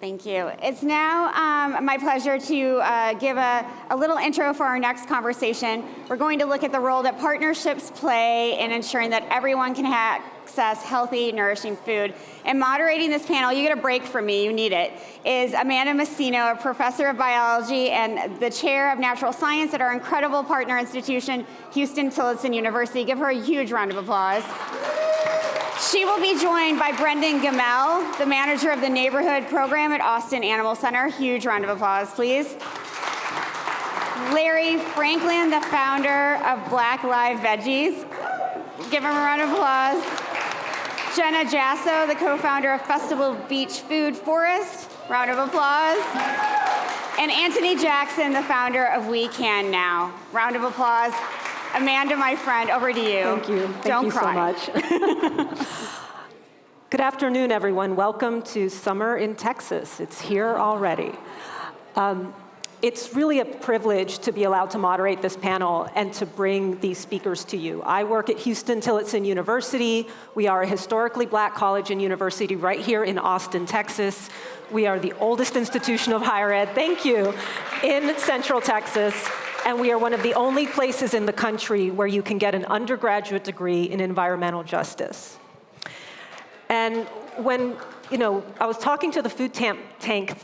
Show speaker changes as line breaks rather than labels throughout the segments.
Thank you. It's now my pleasure to give a little intro for our next conversation. We're going to look at the role that partnerships play in ensuring that everyone can access healthy, nourishing food. And moderating this panel, you get a break from me, you need it, is Amanda Masino, a professor of biology and the chair of natural science at our incredible partner institution, Huston-Tillotson University. Give her a huge round of applause. She will be joined by Brendan Gemmell, the manager of the neighborhood program at Austin Animal Center. Huge round of applause, please. Larry Franklin, the founder of Black Live Veggies. Give him a round of applause. Jenna Jasso, the co-founder of Festival Beach Food Forest. Round of applause. And Antony Jackson, the founder of We Can Now. Round of applause. Amanda, my friend, over to you.
Thank you.
Don't
you
cry.
so much. Good afternoon, everyone. Welcome to summer in Texas. It's here already. It's really a privilege to be allowed to moderate this panel and to bring these speakers to you. I work at Huston-Tillotson University. We are a historically Black college and university right here in Austin, Texas. We are the oldest institution of higher ed, thank you, in Central Texas. And we are one of the only places in the country where you can get an undergraduate degree in environmental justice. And when, I was talking to the food tank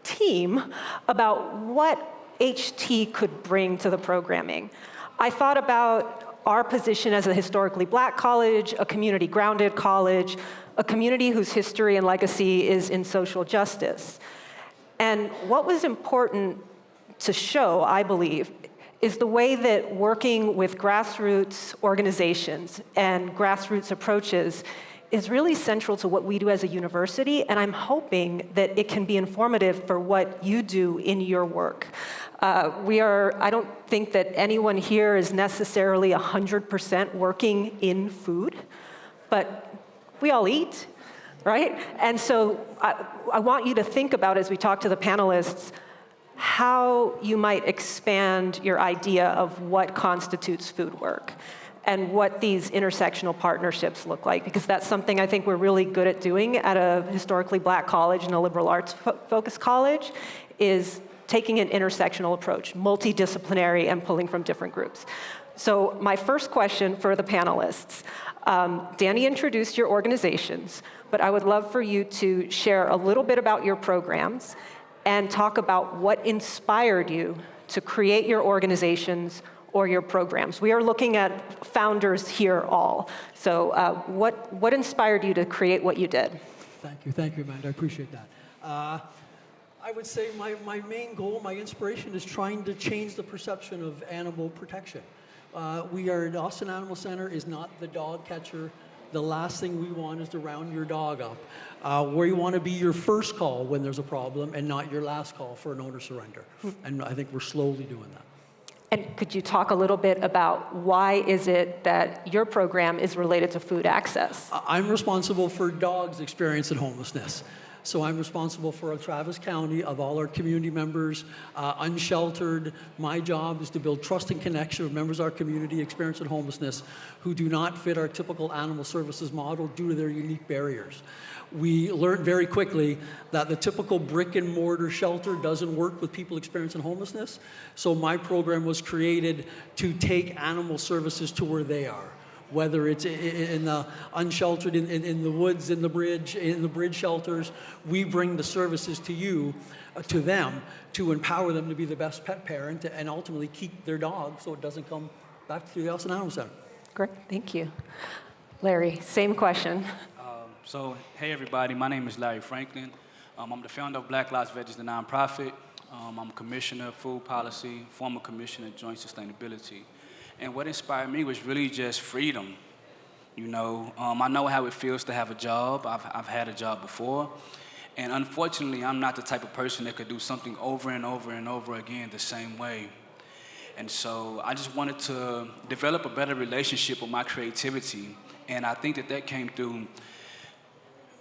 team about what HT could bring to the programming, I thought about our position as a historically Black college, a community-grounded college, a community whose history and legacy is in social justice. And what was important to show, I believe, is the way that working with grassroots organizations and grassroots approaches is really central to what we do as a university, and I'm hoping that it can be informative for what you do in your work. I don't think that anyone here is necessarily 100% working in food, but we all eat, right? And so I want you to think about, as we talk to the panelists, how you might expand your idea of what constitutes food work and what these intersectional partnerships look like, because that's something I think we're really good at doing at a historically Black college and a liberal arts focused college, is taking an intersectional approach, multidisciplinary and pulling from different groups. So my first question for the panelists, Danny introduced your organizations, but I would love for you to share a little bit about your programs and talk about what inspired you to create your organizations or your programs. We are looking at founders here all. So what inspired you to create what you did?
Thank you, Amanda, I appreciate that. I would say my main goal, my inspiration is trying to change the perception of animal protection. We are at Austin Animal Center is not the dog catcher. The last thing we want is to round your dog up. Where you want to be your first call when there's a problem and not your last call for an owner surrender. And I think we're slowly doing that.
And could you talk a little bit about why is it that your program is related to food access?
I'm responsible for dogs experiencing homelessness. So I'm responsible for Travis County of all our community members, unsheltered. My job is to build trust and connection with members of our community experiencing homelessness who do not fit our typical animal services model due to their unique barriers. We learned very quickly that the typical brick and mortar shelter doesn't work with people experiencing homelessness. So my program was created to take animal services to where they are. Whether it's in the unsheltered, in the woods, in the bridge shelters, we bring the services to you, to them, to empower them to be the best pet parent and ultimately keep their dog so it doesn't come back to the Austin Animal Center.
Great, thank you. Larry, same question.
Hey everybody, my name is Larry Franklin. I'm the founder of Black Lives Veggies, the nonprofit. I'm Commissioner of Food Policy, former Commissioner of Joint Sustainability. And what inspired me was really just freedom. I know how it feels to have a job. I've had a job before. And unfortunately, I'm not the type of person that could do something over and over and over again the same way. And so I just wanted to develop a better relationship with my creativity. And I think that came through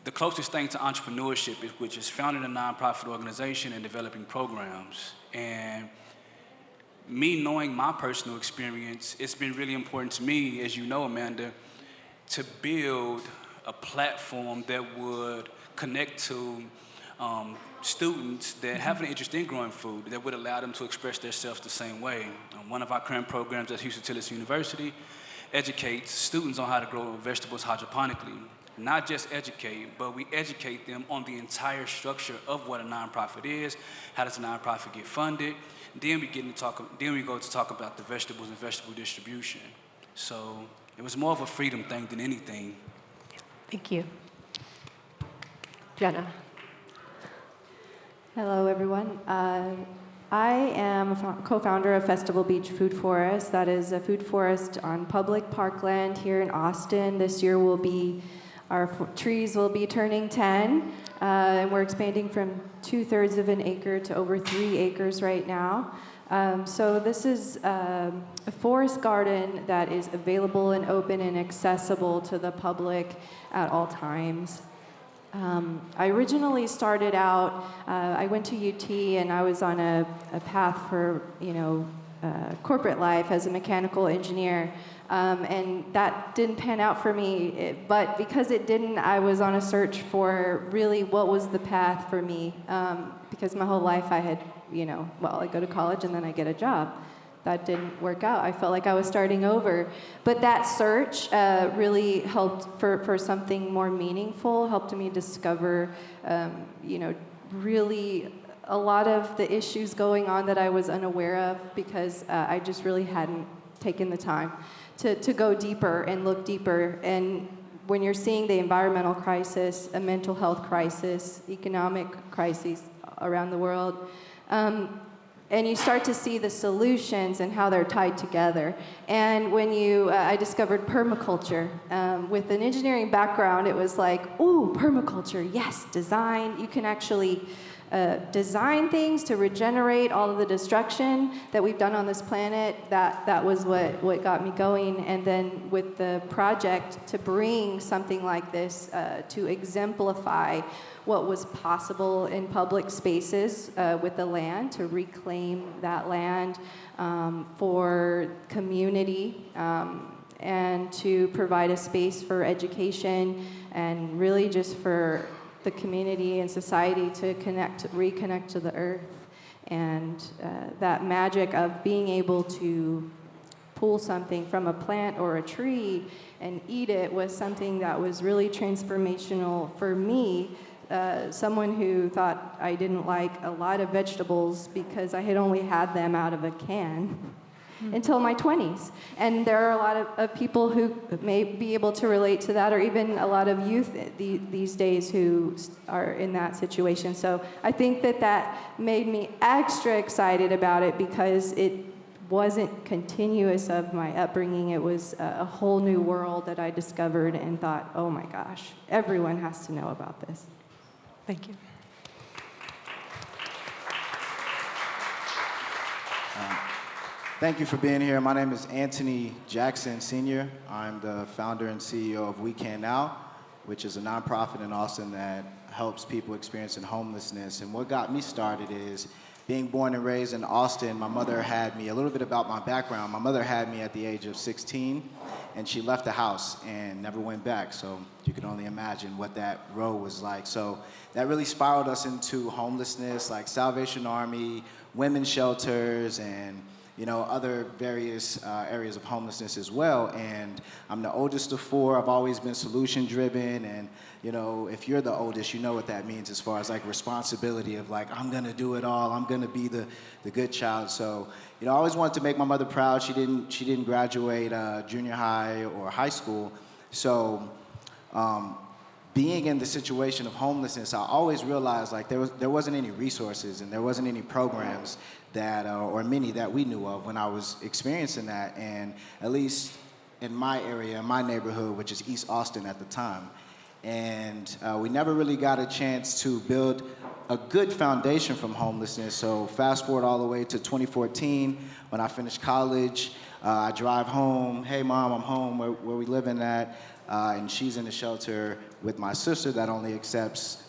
the closest thing to entrepreneurship, which is founding a nonprofit organization and developing programs. And me knowing my personal experience, it's been really important to me, as you know, Amanda, to build a platform that would connect to students that have an interest in growing food that would allow them to express themselves the same way. One of our current programs at Huston-Tillotson University educates students on how to grow vegetables hydroponically. Not just educate, but we educate them on the entire structure of what a nonprofit is, how does a nonprofit get funded, then we go to talk about the vegetables and vegetable distribution. So it was more of a freedom thing than anything.
Thank you. Jenna.
Hello, everyone. I am a co-founder of Festival Beach Food Forest. That is a food forest on public parkland here in Austin. This year our trees will be turning 10, and we're expanding from 2/3 of an acre to over 3 acres right now. So this is a forest garden that is available and open and accessible to the public at all times. I originally started out, I went to UT and I was on a path for, corporate life as a mechanical engineer. And that didn't pan out for me, but because it didn't, I was on a search for really what was the path for me. Because my whole life I had, I go to college and then I get a job. That didn't work out. I felt like I was starting over. But that search really helped for something more meaningful, helped me discover, really a lot of the issues going on that I was unaware of because I just really hadn't taken the time to go deeper and look deeper. And when you're seeing the environmental crisis, a mental health crisis, economic crises around the world, and you start to see the solutions and how they're tied together. And when I discovered permaculture. With an engineering background, it was like, ooh, permaculture, yes, design. You can actually design things to regenerate all of the destruction that we've done on this planet. That was what got me going. And then with the project to bring something like this to exemplify what was possible in public spaces with the land, to reclaim that land for community and to provide a space for education and really just for the community and society to reconnect to the earth. And that magic of being able to pull something from a plant or a tree and eat it was something that was really transformational for me. Someone who thought I didn't like a lot of vegetables because I had only had them out of a can until my 20s. And there are a lot of people who may be able to relate to that, or even a lot of youth these days who are in that situation. So I think that made me extra excited about it because it wasn't continuous of my upbringing. It was a whole new world that I discovered and thought, oh my gosh, everyone has to know about this.
Thank you.
Thank you for being here. My name is Antony Jackson, Sr. I'm the founder and CEO of We Can Now, which is a nonprofit in Austin that helps people experiencing homelessness. And what got me started is being born and raised in Austin. My mother had me, a little bit about my background, my mother had me at the age of 16, and she left the house and never went back. So you can only imagine what that road was like. So that really spiraled us into homelessness, like Salvation Army, women's shelters, and other various areas of homelessness as well. And I'm the oldest of 4. I've always been solution-driven. And, if you're the oldest, you know what that means as far as, like, responsibility of, like, I'm going to do it all. I'm going to be the good child. So, I always wanted to make my mother proud. She didn't graduate junior high or high school. So being in the situation of homelessness, I always realized, like, there wasn't any resources and there wasn't any programs that, or many that we knew of when I was experiencing that. And at least in my area, in my neighborhood, which is East Austin at the time. And we never really got a chance to build a good foundation from homelessness. So fast forward all the way to 2014, when I finished college. I drive home, hey mom, I'm home, where we living at? And she's in a shelter with my sister that only accepts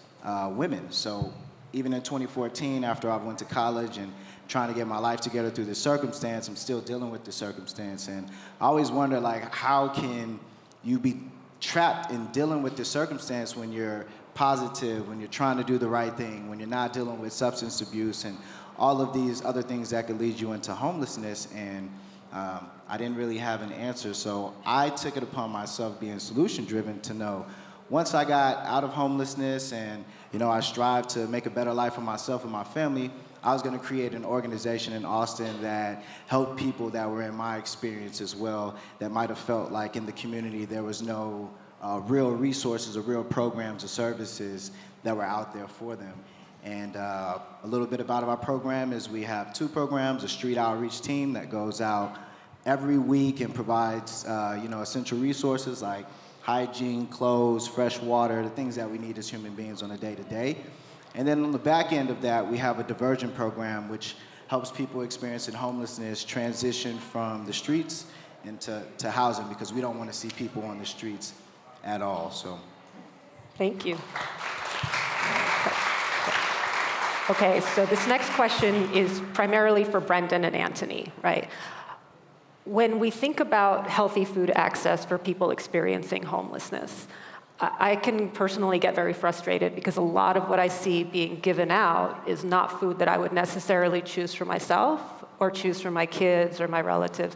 women. So even in 2014, after I went to college and trying to get my life together through this circumstance, I'm still dealing with the circumstance. And I always wonder, like, how can you be trapped in dealing with this circumstance when you're positive, when you're trying to do the right thing, when you're not dealing with substance abuse and all of these other things that could lead you into homelessness. And I didn't really have an answer, so I took it upon myself, being solution-driven, to know once I got out of homelessness and I strived to make a better life for myself and my family, I was going to create an organization in Austin that helped people that were in my experience as well, that might have felt like in the community there was no real resources or real programs or services that were out there for them. And a little bit about our program is we have 2 programs, a street outreach team that goes out every week and provides essential resources like hygiene, clothes, fresh water, the things that we need as human beings on a day-to-day. And then on the back end of that, we have a diversion program which helps people experiencing homelessness transition from the streets into housing, because we don't want to see people on the streets at all. So,
Thank you. Okay, so this next question is primarily for Brendan and Antony, right? When we think about healthy food access for people experiencing homelessness, I can personally get very frustrated because a lot of what I see being given out is not food that I would necessarily choose for myself or choose for my kids or my relatives.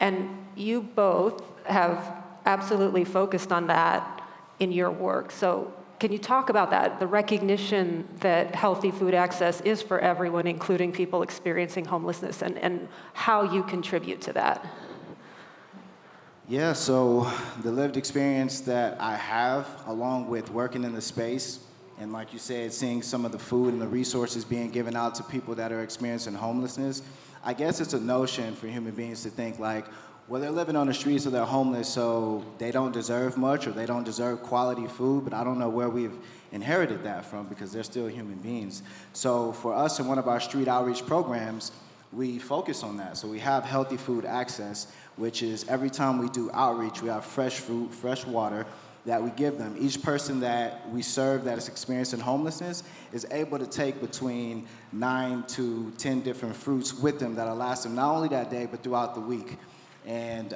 And you both have absolutely focused on that in your work. So can you talk about that, the recognition that healthy food access is for everyone, including people experiencing homelessness, and how you contribute to that?
Yeah, so the lived experience that I have, along with working in the space, and like you said, seeing some of the food and the resources being given out to people that are experiencing homelessness, I guess it's a notion for human beings to think like, well, they're living on the streets or they're homeless, so they don't deserve much or they don't deserve quality food, but I don't know where we've inherited that from, because they're still human beings. So for us in one of our street outreach programs, we focus on that. So we have healthy food access, which is every time we do outreach, we have fresh fruit, fresh water that we give them. Each person that we serve that is experiencing homelessness is able to take between 9 to 10 different fruits with them that'll last them not only that day, but throughout the week. And,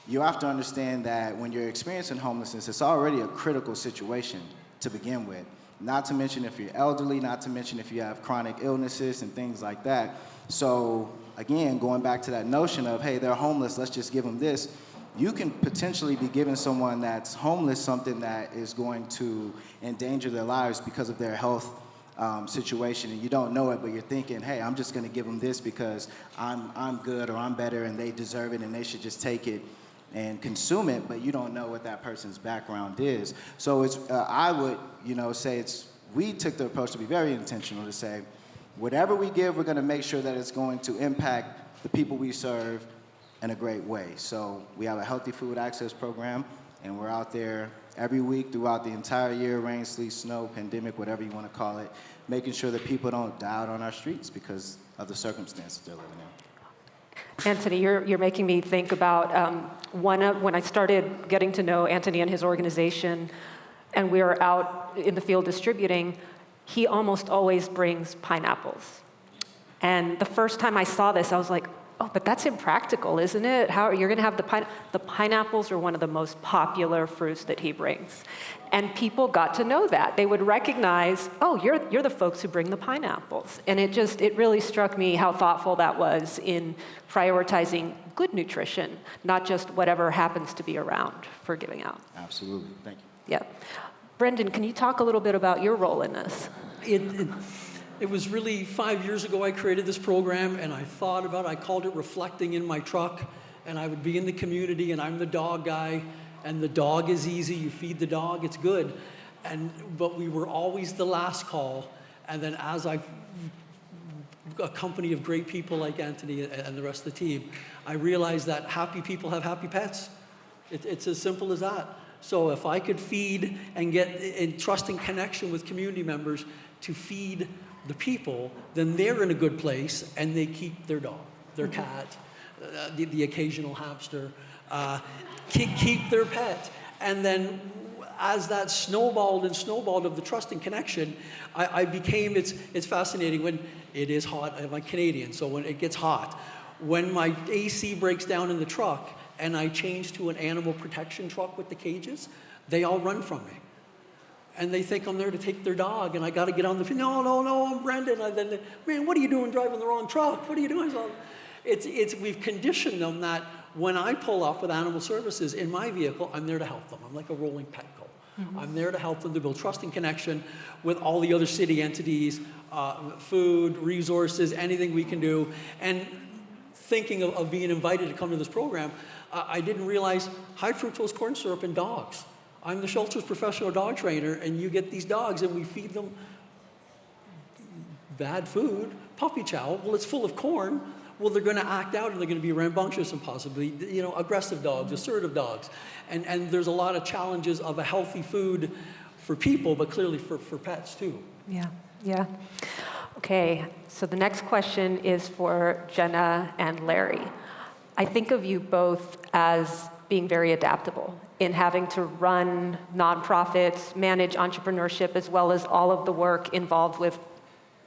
you have to understand that when you're experiencing homelessness, it's already a critical situation to begin with. Not to mention if you're elderly, not to mention if you have chronic illnesses and things like that. So, again, going back to that notion of, hey, they're homeless, let's just give them this. You can potentially be giving someone that's homeless something that is going to endanger their lives because of their health situation, and you don't know it, but you're thinking, hey, I'm just going to give them this because I'm good or I'm better and they deserve it and they should just take it and consume it, but you don't know what that person's background is. So it's I would say we took the approach to be very intentional to say, whatever we give, we're going to make sure that it's going to impact the people we serve in a great way. So we have a healthy food access program, and we're out there every week throughout the entire year, rain, sleet, snow, pandemic, whatever you want to call it, making sure that people don't die out on our streets because of the circumstances they're living in.
Antony, you're making me think about when I started getting to know Antony and his organization, and we were out in the field distributing, he almost always brings pineapples. And the first time I saw this, I was like, oh, but that's impractical, isn't it? How you're going to have the pineapples are one of the most popular fruits that he brings. And people got to know that. They would recognize, oh, you're the folks who bring the pineapples. And it really struck me how thoughtful that was in prioritizing good nutrition, not just whatever happens to be around for giving out.
Absolutely. Thank you.
Yeah. Brendan, can you talk a little bit about your role in this?
It was really 5 years ago I created this program, and I thought about it. I called it Reflecting in My Truck, and I would be in the community, and I'm the dog guy, and the dog is easy. You feed the dog, it's good. But we were always the last call, and then as a company of great people like Antony and the rest of the team, I realized that happy people have happy pets. It's as simple as that. So if I could feed and get in trust and connection with community members to feed the people, then they're in a good place, and they keep their dog, their cat, the occasional hamster, keep their pet. And then as that snowballed of the trust and connection, I became, it's fascinating when it is hot. I'm Canadian, so when it gets hot, when my AC breaks down in the truck and I change to an animal protection truck with the cages, they all run from me. and they think I'm there to take their dog, and I got to get on the, no, I'm Brendan. And then, man, what are you doing driving the wrong truck? What are you doing? So we've conditioned them that when I pull up with animal services in my vehicle, I'm there to help them. I'm like a rolling Petco. Mm-hmm. I'm there to help them to build trust and connection with all the other city entities, food, resources, anything we can do. And thinking of being invited to come to this program, I didn't realize high fructose corn syrup in dogs. I'm the shelter's professional dog trainer, and you get these dogs, and we feed them bad food, puppy chow. Well, it's full of corn. Well, they're going to act out, and they're going to be rambunctious and possibly, aggressive dogs, assertive dogs. And there's a lot of challenges of a healthy food for people, but clearly for pets too.
Yeah. Okay, so the next question is for Jenna and Larry. I think of you both as being very adaptable in having to run nonprofits, manage entrepreneurship, as well as all of the work involved with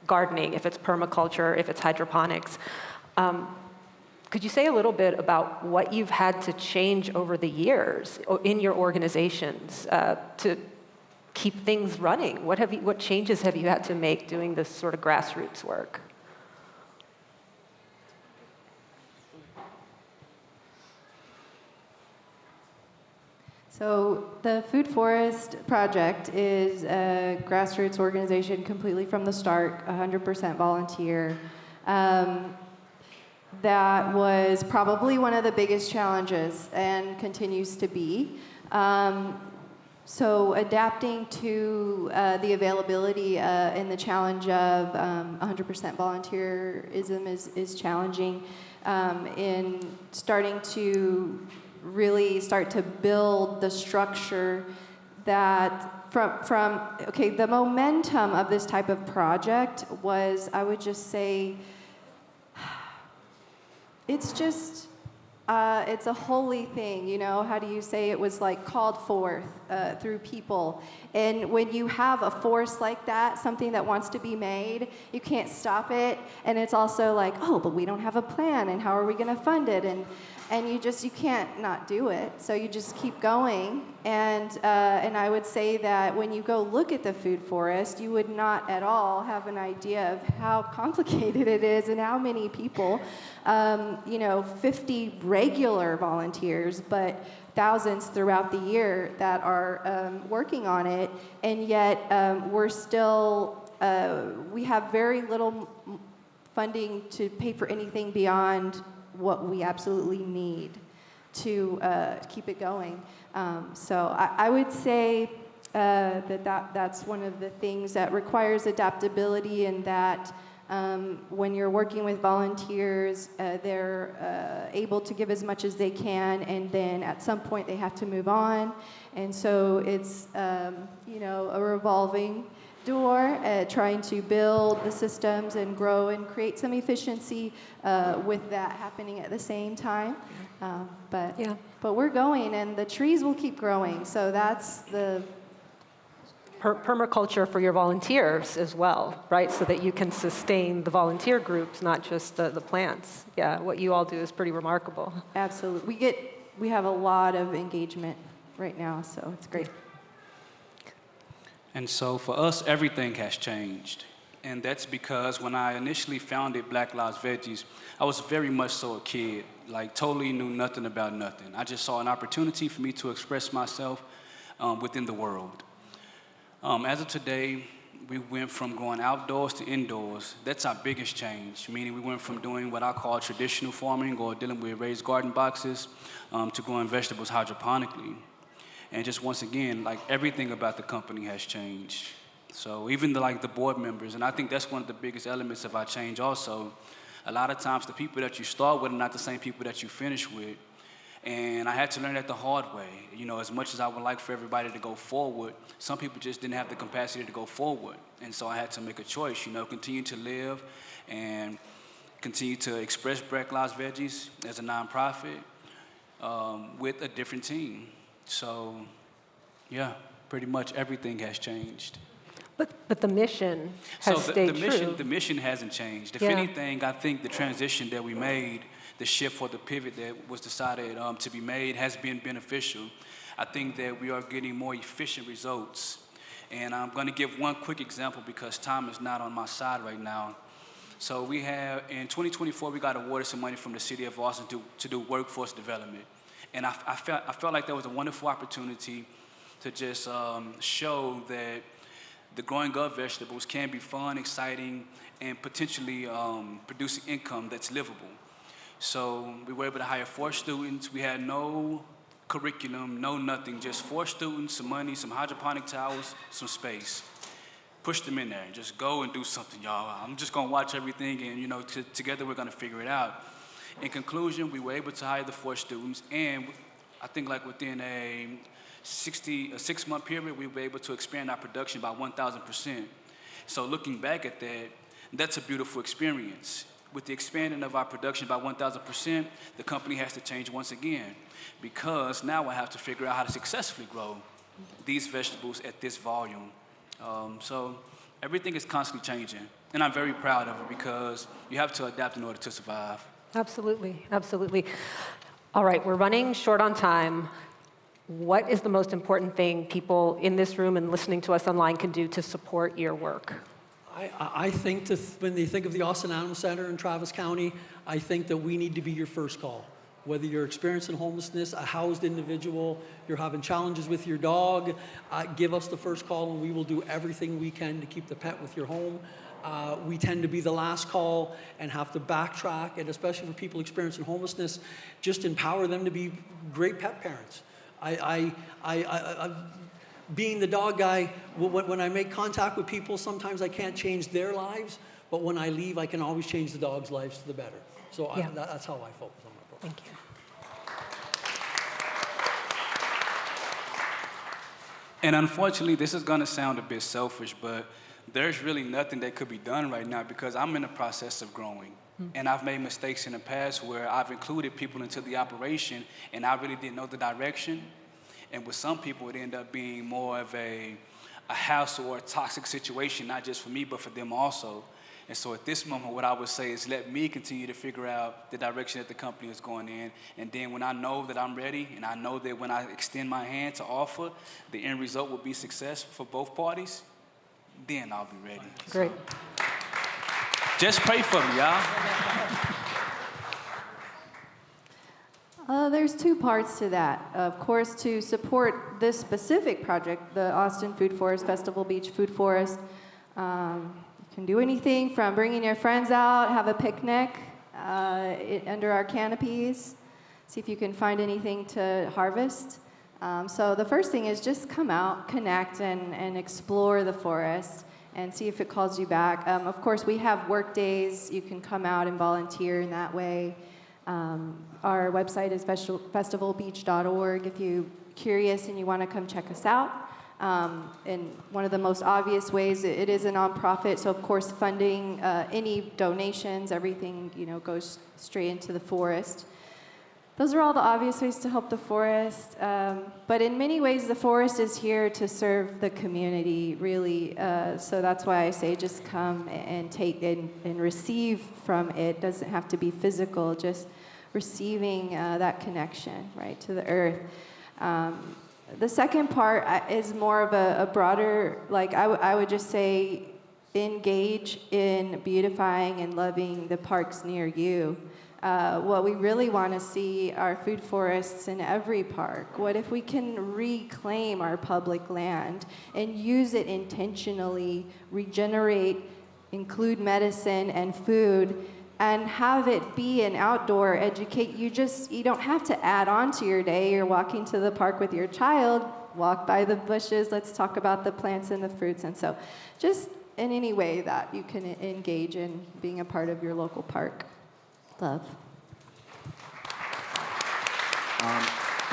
gardening, if it's permaculture, if it's hydroponics. Could you say a little bit about what you've had to change over the years in your organizations to keep things running? What changes have you had to make doing this sort of grassroots work?
So the Food Forest Project is a grassroots organization completely from the start, 100% volunteer. That was probably one of the biggest challenges and continues to be. So adapting to the availability and the challenge of 100% volunteerism is challenging in starting to really start to build the structure that the momentum of this type of project was, I would just say, it's just, it's a holy thing, how do you say it was like called forth through people. And when you have a force like that, something that wants to be made, you can't stop it. And it's also like, but we don't have a plan, and how are we going to fund it? And you can't not do it. So you just keep going. And I would say that when you go look at the food forest, you would not at all have an idea of how complicated it is and how many people, 50 regular volunteers, but thousands throughout the year that are working on it. And yet we're still, we have very little funding to pay for anything beyond what we absolutely need to keep it going. So I would say that's one of the things that requires adaptability, and that when you're working with volunteers, they're able to give as much as they can, and then at some point they have to move on. And so it's a revolving door, trying to build the systems and grow and create some efficiency with that happening at the same time. But we're going, and the trees will keep growing. So that's the
permaculture for your volunteers as well, right? So that you can sustain the volunteer groups, not just the plants. Yeah, what you all do is pretty remarkable.
Absolutely. We have a lot of engagement right now, so it's great.
And so for us, everything has changed. And that's because when I initially founded Black Lives Veggies, I was very much so a kid, like totally knew nothing about nothing. I just saw an opportunity for me to express myself within the world. As of today, we went from going outdoors to indoors. That's our biggest change, meaning we went from doing what I call traditional farming or dealing with raised garden boxes to growing vegetables hydroponically. And just once again, like everything about the company has changed. So even the board members, and I think that's one of the biggest elements of our change also. A lot of times the people that you start with are not the same people that you finish with. And I had to learn that the hard way. As much as I would like for everybody to go forward, some people just didn't have the capacity to go forward. And so I had to make a choice, continue to live and continue to express Black Lives Veggies as a nonprofit with a different team. So, yeah, pretty much everything has changed.
But the mission has stayed true.
The mission hasn't changed. If anything, I think the transition that we made, the shift or the pivot that was decided to be made has been beneficial. I think that we are getting more efficient results. And I'm going to give one quick example because time is not on my side right now. So we have, in 2024, we got awarded some money from the city of Austin to do workforce development. And I felt like that was a wonderful opportunity to just show that the growing of vegetables can be fun, exciting, and potentially producing income that's livable. So we were able to hire 4 students. We had no curriculum, no nothing, just 4 students, some money, some hydroponic towels, some space. Push them in there and just go and do something, y'all. I'm just gonna watch everything and, together we're gonna figure it out. In conclusion, we were able to hire the 4 students, and I think like within a 6-month period, we were able to expand our production by 1,000%. So looking back at that, that's a beautiful experience. With the expanding of our production by 1,000%, the company has to change once again, because now I have to figure out how to successfully grow these vegetables at this volume. So everything is constantly changing, and I'm very proud of it because you have to adapt in order to survive.
Absolutely, absolutely. All right, we're running short on time. What is the most important thing people in this room and listening to us online can do to support your work?
I think when they think of the Austin Animal Center in Travis County, I think that we need to be your first call. Whether you're experiencing homelessness, a housed individual, you're having challenges with your dog, give us the first call and we will do everything we can to keep the pet with your home. We tend to be the last call and have to backtrack, and especially for people experiencing homelessness, just empower them to be great pet parents. Being the dog guy, when I make contact with people, sometimes I can't change their lives, but when I leave, I can always change the dog's lives to the better. So
Yeah.
That's how I focus on my program.
Thank you.
And unfortunately, this is going to sound a bit selfish, but there's really nothing that could be done right now because I'm in the process of growing. And I've made mistakes in the past where I've included people into the operation and I really didn't know the direction. And with some people, it ended up being more of a hassle or a toxic situation, not just for me, but for them also. And so at this moment, what I would say is let me continue to figure out the direction that the company is going in. And then when I know that I'm ready, and I know that when I extend my hand to offer, the end result will be success for both parties, then I'll be ready.
Great.
So, just pray for me, y'all.
There's 2 parts to that. Of course, to support this specific project, the Austin Food Forest, Festival Beach Food Forest, you can do anything from bringing your friends out, have a picnic under our canopies, see if you can find anything to harvest. So the first thing is just come out, connect, and explore the forest and see if it calls you back. Of course, we have work days. You can come out and volunteer in that way. Our website is festivalbeach.org if you're curious and you want to come check us out. And one of the most obvious ways, it is a nonprofit, so of course funding, any donations, everything goes straight into the forest. Those are all the obvious ways to help the forest. But in many ways, the forest is here to serve the community, really. So that's why I say just come and take and receive from it. Doesn't have to be physical, just receiving that connection, right, to the earth. The second part is more of a broader, I would just say, engage in beautifying and loving the parks near you. What we really want to see are food forests in every park. What if we can reclaim our public land and use it intentionally, regenerate, include medicine and food, and have it be an outdoor educate? You don't have to add on to your day. You're walking to the park with your child, walk by the bushes, let's talk about the plants and the fruits. And so just in any way that you can engage in being a part of your local park. Love.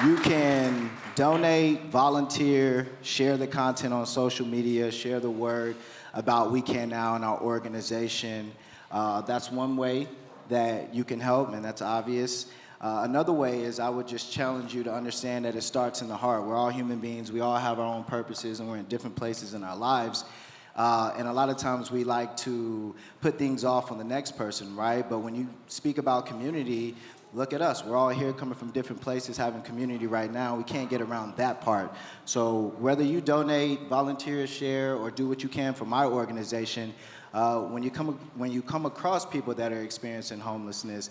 You can donate, volunteer, share the content on social media, share the word about We Can Now and our organization. That's one way that you can help, and that's obvious. Another way is I would just challenge you to understand that it starts in the heart. We're all human beings. We all have our own purposes, and we're in different places in our lives. And a lot of times we like to put things off on the next person, right? But when you speak about community, look at us. We're all here coming from different places, having community right now. We can't get around that part. So whether you donate, volunteer, share, or do what you can for my organization, when you come across people that are experiencing homelessness,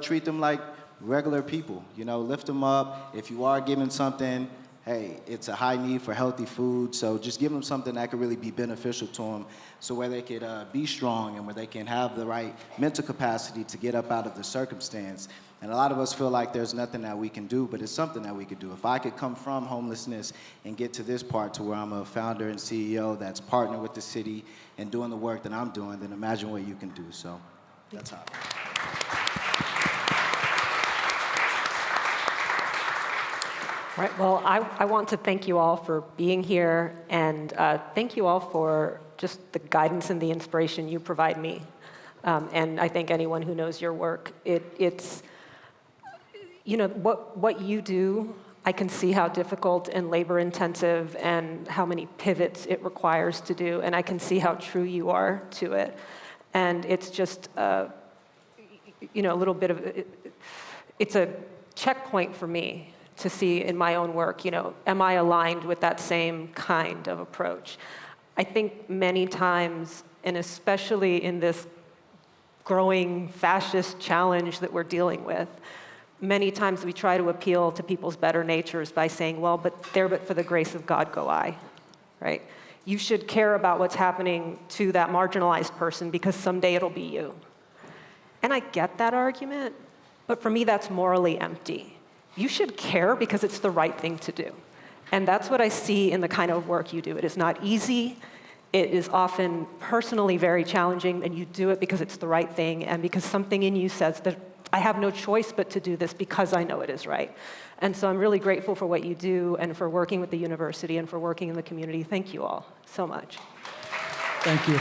treat them like regular people. Lift them up. If you are giving something, hey, it's a high need for healthy food, so just give them something that could really be beneficial to them, so where they could be strong and where they can have the right mental capacity to get up out of the circumstance. And a lot of us feel like there's nothing that we can do, but it's something that we could do. If I could come from homelessness and get to this part to where I'm a founder and CEO that's partnered with the city and doing the work that I'm doing, then imagine what you can do. So that's how.
Right, well, I want to thank you all for being here, and thank you all for just the guidance and the inspiration you provide me. And I think anyone who knows your work, it's what you do, I can see how difficult and labor-intensive and how many pivots it requires to do, and I can see how true you are to it. And it's just, a little bit of, it's a checkpoint for me to see in my own work, am I aligned with that same kind of approach? I think many times, and especially in this growing fascist challenge that we're dealing with, many times we try to appeal to people's better natures by saying, well, but for the grace of God go I, right? You should care about what's happening to that marginalized person because someday it'll be you. And I get that argument, but for me that's morally empty. You should care because it's the right thing to do. And that's what I see in the kind of work you do. It is not easy. It is often personally very challenging, and you do it because it's the right thing and because something in you says that I have no choice but to do this because I know it is right. And so I'm really grateful for what you do and for working with the university and for working in the community. Thank you all so much.
Thank you.